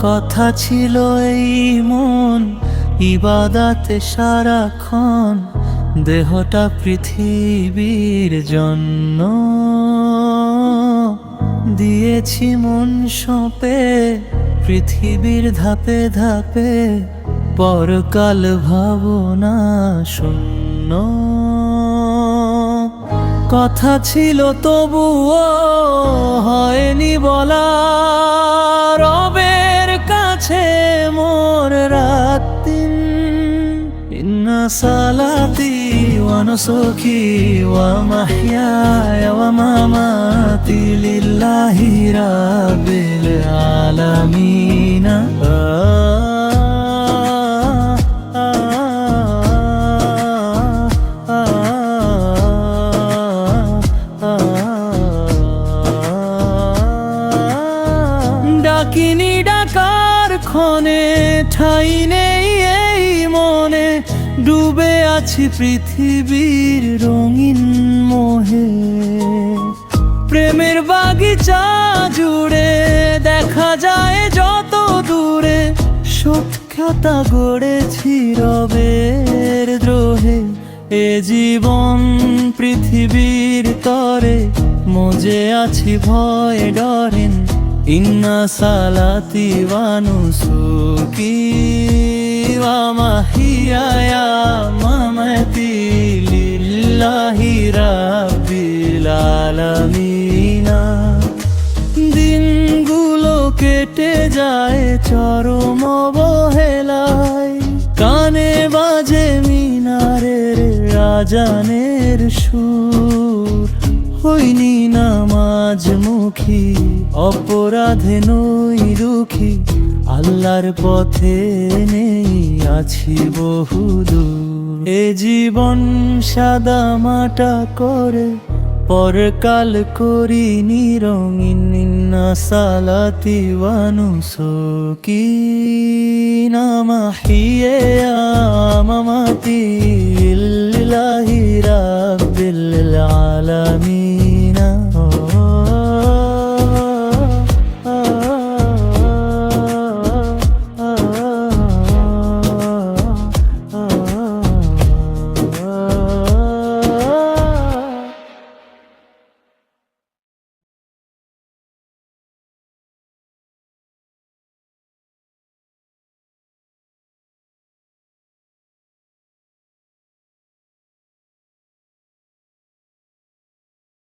কথা ছিল এই মন ইবাদাতে সারাক্ষণ, দেহটা পৃথিবীর জন্য দিয়েছি মন সঁপে পৃথিবীর ধাপে ধাপে, পরকাল ভাবনা শূন্য। কথা ছিল তবুও হয়নি বলা, রবের কাছে মোর রাত-দিন। ইন্না সালাতি ওয়া নুসুকি ওয়া মাহইয়ায়া ওয়া মামাতি লিল্লাহি রাব্বিল আলামিন। ডাকিনি ডাকার ক্ষণে ঠাই নেই এই মনে, ডুবে আছি পৃথিবীর রঙিন মোহে। প্রেমের বাগিচা জুড়ে দেখা যায় যত দূরে, সখ্যাতা গড়েছি রবের দ্রোহে। এ জীবন পৃথিবীর তরে মজে আছি ভয় ডরেন। ইন্না সালাতি ওয়া নুসুকি ওয়া মাহইয়ায়া মামাতি লিল্লাহি রাব্বিল আলামিন। দিনগুলো কেটে যায় চরম অবহেলায়, কানে বাজে মিনারের আজানের সুর। হইনি নামাজ মুখী, অপরাধে নই দুঃখী, আল্লাহর পথে নেই আছি বহুদূর। এ জীবন সাদা মাটা করে পরকাল করিনি রঙিন। ইন্না সালাতি ওয়া নুসুকি ওয়া মাহইয়ায়া ওয়া মামাতি লিল্লাহি রাব্বিল আলামিন।